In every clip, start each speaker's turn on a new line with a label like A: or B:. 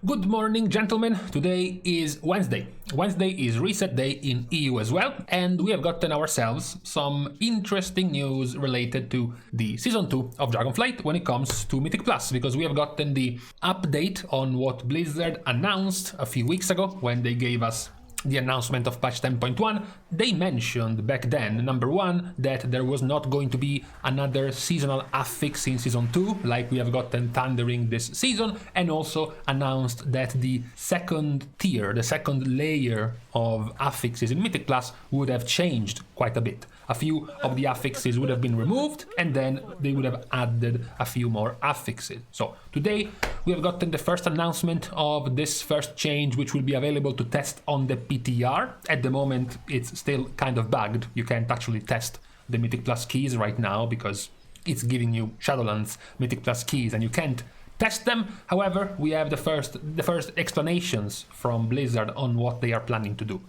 A: Good morning, gentlemen. Today is Wednesday. Wednesday is reset day in EU as well, and we have gotten ourselves some interesting news related to the Season 2 of Dragonflight when it comes to Mythic Plus, because we have gotten the update on what Blizzard announced a few weeks ago when they gave us the announcement of patch 10.1. They mentioned back then, number one, that there was not going to be another seasonal affix in Season 2 like we have gotten Thundering this season, and also announced that the second tier, the second layer of affixes in Mythic Plus would have changed quite a bit. A few of the affixes would have been removed, and then they would have added a few more affixes. So today we have gotten the first announcement of this first change, which will be available to test on the PTR. At the moment it's still kind of bugged. You can't actually test the Mythic Plus keys right now because it's giving you Shadowlands Mythic Plus keys and you can't test them. However, we have the first explanations from Blizzard on what they are planning to do.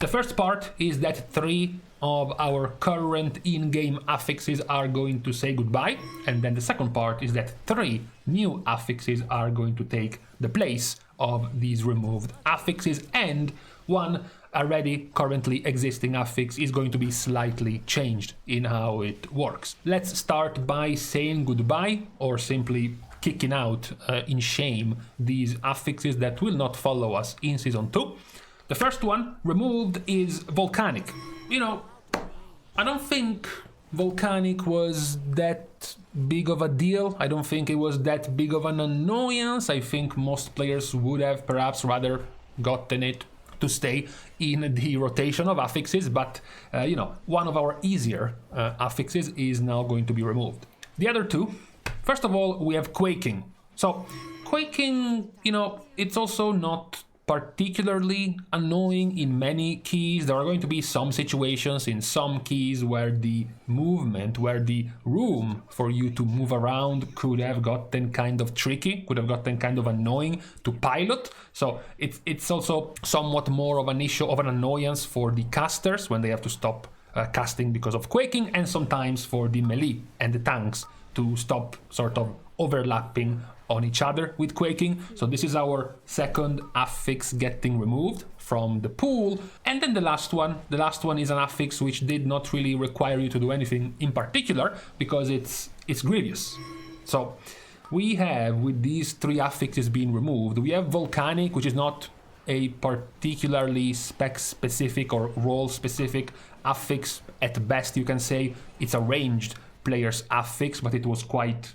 A: The first part is that 3 of our current in-game affixes are going to say goodbye, and then the second part is that 3 new affixes are going to take the place of these removed affixes, and one already currently existing affix is going to be slightly changed in how it works. Let's start by saying goodbye, or simply kicking out in shame these affixes that will not follow us in Season 2. The first one removed is Volcanic. You know, I don't think Volcanic was that big of a deal. I don't think it was that big of an annoyance. I think most players would have perhaps rather gotten it to stay in the rotation of affixes, but you know, one of our easier affixes is now going to be removed. The other two, first of all, we have Quaking. So Quaking, you know, it's also not particularly annoying in many keys. There are going to be some situations in some keys where the movement, where the room for you to move around could have gotten kind of tricky, could have gotten kind of annoying to pilot. So it's also somewhat more of an issue, of an annoyance for the casters when they have to stop casting because of Quaking, and sometimes for the melee and the tanks to stop sort of overlapping on each other with Quaking. So this is our second affix getting removed from the pool. And then the last one is an affix which did not really require you to do anything in particular because it's Grievous. So we have, with these 3 affixes being removed, we have Volcanic, which is not a particularly spec specific or role specific affix. At best you can say it's a ranged player's affix, but it was quite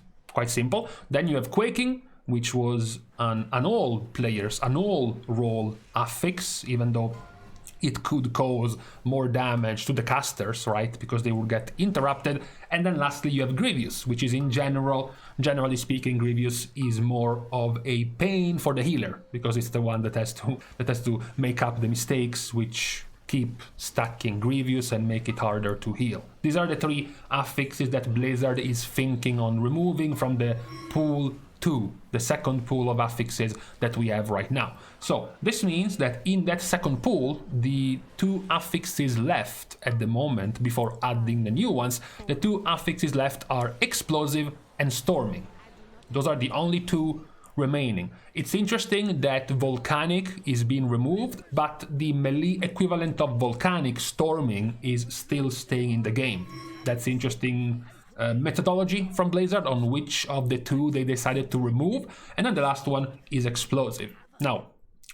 A: simple. Then you have Quaking, which was an all players, an all role affix, even though it could cause more damage to the casters, right? Because they would get interrupted. And then lastly, you have Grievous, which is generally speaking, Grievous is more of a pain for the healer because it's the one that has to make up the mistakes which keep stacking Grievous and make it harder to heal. These are the 3 affixes that Blizzard is thinking on removing from the pool 2, the second pool of affixes that we have right now. So this means that in that second pool, the 2 affixes left at the moment, before adding the new ones, the 2 affixes left are Explosive and Storming. Those are the only 2 remaining. It's interesting that Volcanic is being removed, but the melee equivalent of Volcanic, Storming, is still staying in the game. That's interesting methodology from Blizzard on which of the 2 they decided to remove. And then the last one is Explosive. Now,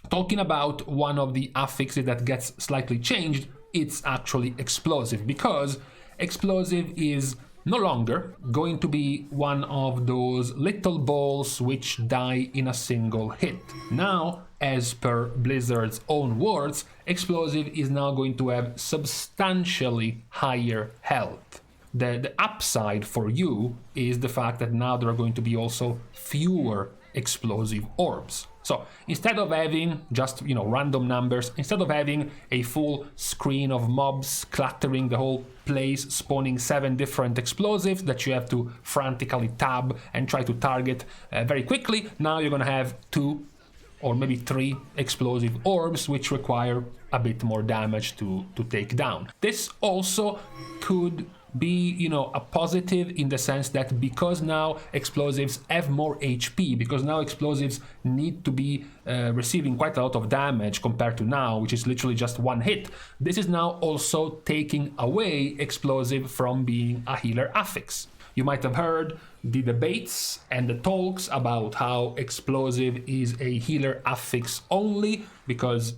A: talking about one of the affixes that gets slightly changed, it's actually Explosive, because Explosive is no longer going to be one of those little balls which die in a single hit. Now, as per Blizzard's own words, Explosive is now going to have substantially higher health. The upside for you is the fact that now there are going to be also fewer explosive orbs. So instead of having just, you know, random numbers, instead of having a full screen of mobs cluttering the whole place, spawning 7 different explosives that you have to frantically tab and try to target very quickly, now you're gonna have 2 or maybe 3 explosive orbs, which require a bit more damage to take down. This also could be, you know, a positive in the sense that because now explosives have more HP, because now explosives need to be receiving quite a lot of damage compared to now, which is literally just 1 hit. This is now also taking away explosive from being a healer affix. You might have heard the debates and the talks about how explosive is a healer affix only because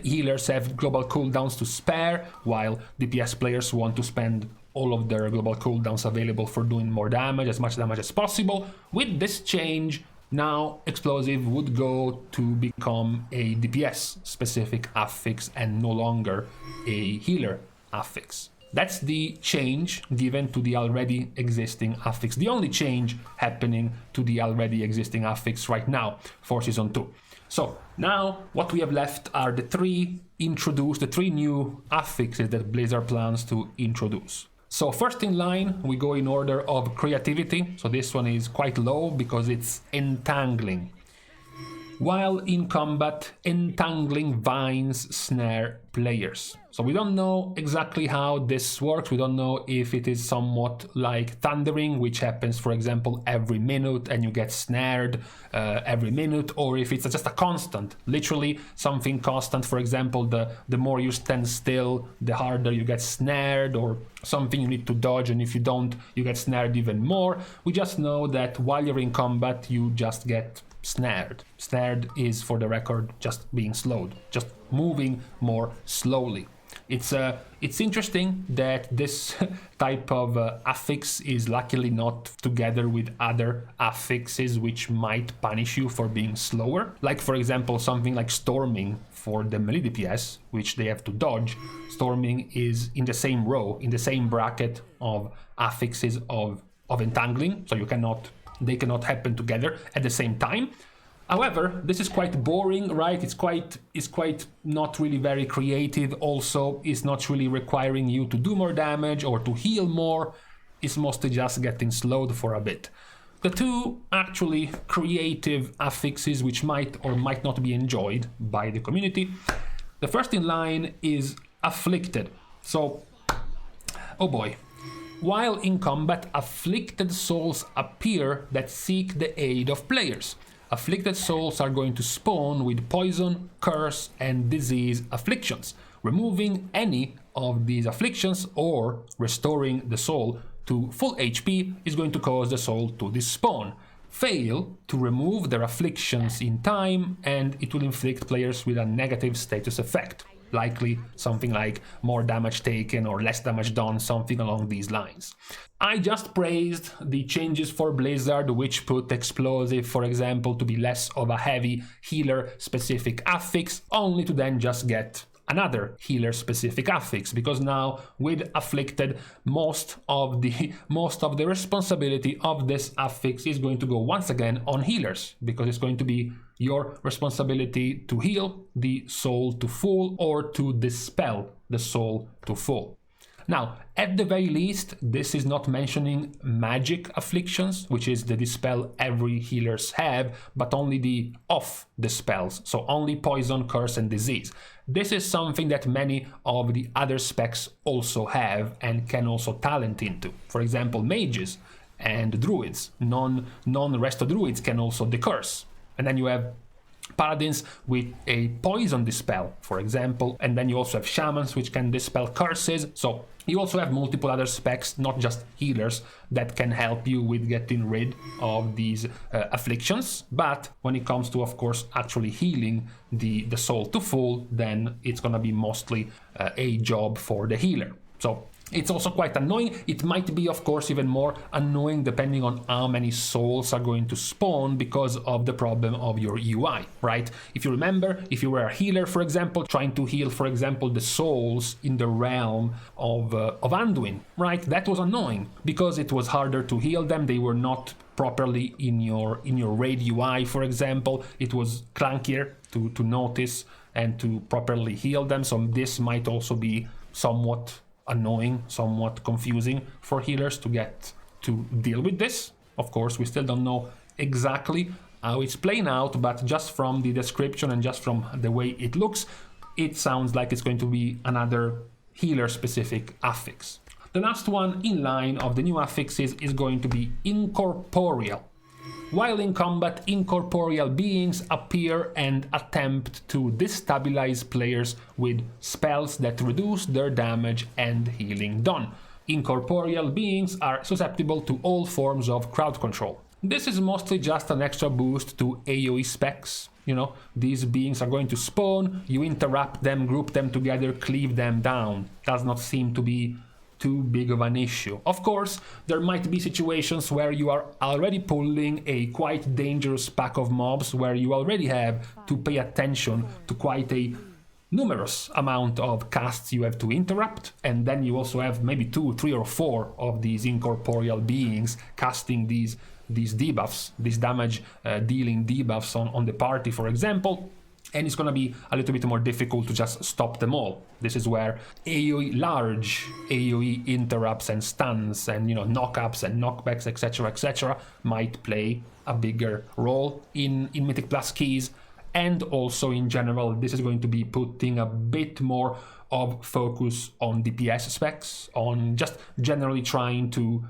A: healers have global cooldowns to spare, while DPS players want to spend all of their global cooldowns available for doing more damage, as much damage as possible. With this change, now explosive would go to become a DPS specific affix and no longer a healer affix. That's the change given to the already existing affix. The only change happening to the already existing affix right now for Season 2. So now what we have left are the 3 new affixes that Blizzard plans to introduce. So first in line, we go in order of creativity. So this one is quite low because it's Entangling. While in combat, Entangling vines snare players. So we don't know exactly how this works. We don't know if it is somewhat like Thundering, which happens, for example, every minute and you get snared every minute, or if it's just a constant, literally something constant. For example, the more you stand still, the harder you get snared, or something you need to dodge, and if you don't, you get snared even more. We just know that while you're in combat, you just get snared. Snared is, for the record, just being slowed, just moving more slowly. It's interesting that this type of affix is luckily not together with other affixes which might punish you for being slower. Like, for example, something like Storming for the melee DPS, which they have to dodge. Storming is in the same row, in the same bracket of affixes of Entangling, so they cannot happen together at the same time. However, this is quite boring, right? It's quite not really very creative. Also, it's not really requiring you to do more damage or to heal more. It's mostly just getting slowed for a bit. The 2 actually creative affixes which might or might not be enjoyed by the community. The first in line is Afflicted. So, oh boy. While in combat, afflicted souls appear that seek the aid of players. Afflicted souls are going to spawn with poison, curse, and disease afflictions. Removing any of these afflictions or restoring the soul to full HP is going to cause the soul to despawn. Fail to remove their afflictions in time, and it will inflict players with a negative status effect. Likely something like more damage taken or less damage done, something along these lines. I just praised the changes for Blizzard, which put explosive, for example, to be less of a heavy healer specific affix, only to then just get another healer specific affix, because now with Afflicted, most of the responsibility of this affix is going to go once again on healers, because it's going to be your responsibility to heal the soul to full or to dispel the soul to full. Now, at the very least, this is not mentioning magic afflictions, which is the dispel every healers have, but only the off dispels, so only poison, curse, and disease. This is something that many of the other specs also have and can also talent into. For example, mages and druids, non-resto druids can also decurse. And then you have paladins with a poison dispel, for example, and then you also have shamans which can dispel curses. So you also have multiple other specs, not just healers, that can help you with getting rid of these afflictions. But when it comes to, of course, actually healing the soul to full, then it's gonna be mostly a job for the healer. So it's also quite annoying. It might be, of course, even more annoying depending on how many souls are going to spawn because of the problem of your UI, right? If you remember, if you were a healer, for example, trying to heal, for example, the souls in the realm of Anduin, right? That was annoying because it was harder to heal them. They were not properly in your raid UI, for example. It was clunkier to notice and to properly heal them. So this might also be somewhat annoying, somewhat confusing for healers to get to deal with this. Of course, we still don't know exactly how it's playing out, but just from the description and just from the way it looks, it sounds like it's going to be another healer-specific affix. The last one in line of the new affixes is going to be Incorporeal. While in combat, incorporeal beings appear and attempt to destabilize players with spells that reduce their damage and healing done. Incorporeal beings are susceptible to all forms of crowd control. This is mostly just an extra boost to AoE specs. You know, these beings are going to spawn, you interrupt them, group them together, cleave them down. Does not seem to be too big of an issue. Of course, there might be situations where you are already pulling a quite dangerous pack of mobs, where you already have to pay attention to quite a numerous amount of casts you have to interrupt, and then you also have maybe 2, 3 or 4 of these incorporeal beings casting these debuffs, these damage dealing debuffs on the party, for example. And it's gonna be a little bit more difficult to just stop them all. This is where large AoE interrupts and stuns and, you know, knockups and knockbacks, etc., might play a bigger role in Mythic Plus keys. And also in general, this is going to be putting a bit more of focus on DPS specs, on just generally trying to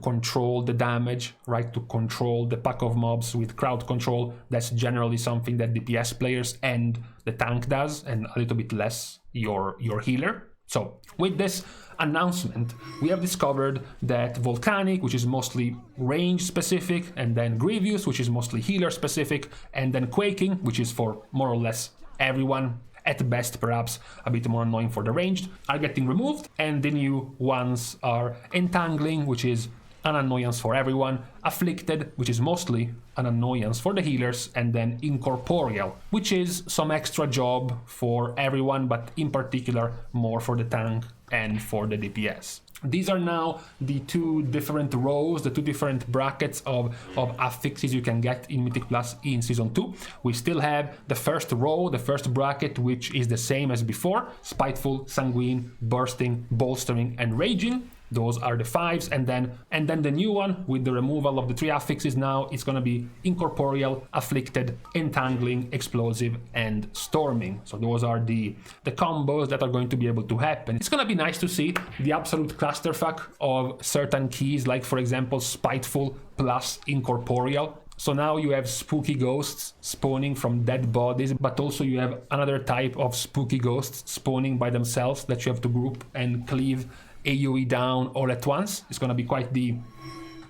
A: control the damage, right? To control the pack of mobs with crowd control. That's generally something that DPS players and the tank does, and a little bit less your healer. So with this announcement, we have discovered that Volcanic, which is mostly range specific, and then Grievous, which is mostly healer specific, and then Quaking, which is for more or less everyone, at best perhaps a bit more annoying for the ranged, are getting removed, and the new ones are Entangling, which is an annoyance for everyone, Afflicted, which is mostly an annoyance for the healers, and then Incorporeal, which is some extra job for everyone, but in particular more for the tank and for the DPS. These are now the 2 different rows, the 2 different brackets of affixes you can get in Mythic Plus in Season 2. We still have the first row, the first bracket, which is the same as before: Spiteful, Sanguine, Bursting, Bolstering, and Raging. Those are the 5s, and then the new one with the removal of the 3 affixes. Now it's gonna be Incorporeal, Afflicted, Entangling, Explosive, and Storming. So those are the combos that are going to be able to happen. It's gonna be nice to see the absolute clusterfuck of certain keys, like for example Spiteful plus Incorporeal. So now you have spooky ghosts spawning from dead bodies, but also you have another type of spooky ghosts spawning by themselves that you have to group and cleave AoE down all at once. It's gonna be quite the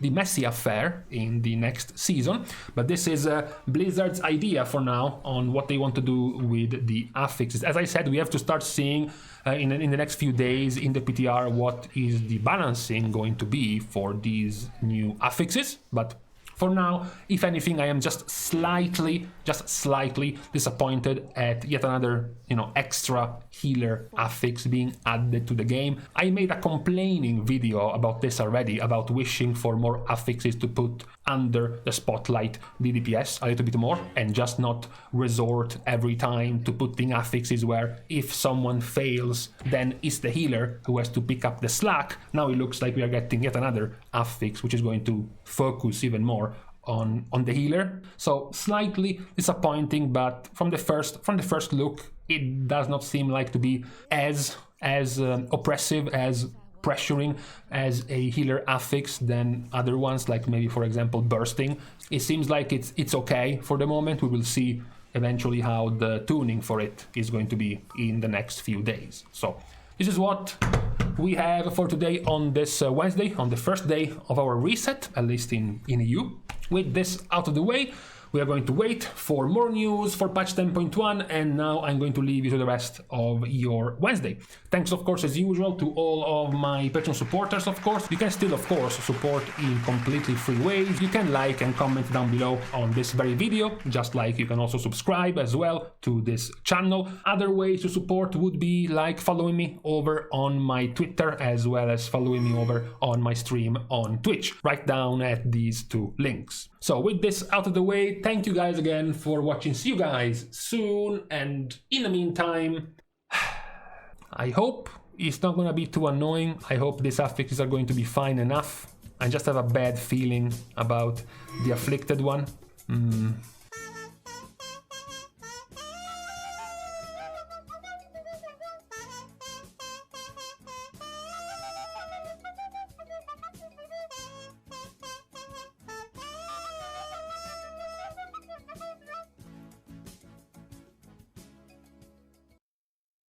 A: messy affair in the next season, but this is Blizzard's idea for now on what they want to do with the affixes. As I said, we have to start seeing in the next few days in the PTR what is the balancing going to be for these new affixes, but for now, if anything, I am just slightly disappointed at yet another, extra healer affix being added to the game. I made a complaining video about this already, about wishing for more affixes to put under the spotlight the DPS a little bit more, and just not resort every time to putting affixes where if someone fails, then it's the healer who has to pick up the slack. Now it looks like we are getting yet another affix, which is going to focus even more on the healer. So slightly disappointing, but from the first look, it does not seem like to be as oppressive, as pressuring as a healer affix than other ones, like maybe for example Bursting. It seems like it's okay for the moment. We will see eventually how the tuning for it is going to be in the next few days. So this is what we have for today on this Wednesday, on the first day of our reset, at least in EU. With this out of the way, we are going to wait for more news for patch 10.1, and now I'm going to leave you to the rest of your Wednesday. Thanks, of course, as usual, to all of my Patreon supporters, of course. You can still, of course, support in completely free ways. You can like and comment down below on this very video, just like you can also subscribe as well to this channel. Other ways to support would be like following me over on my Twitter, as well as following me over on my stream on Twitch, right down at these 2 links. So with this out of the way, thank you guys again for watching. See you guys soon, and in the meantime, I hope it's not gonna be too annoying. I hope these affixes are going to be fine enough. I just have a bad feeling about the Afflicted one.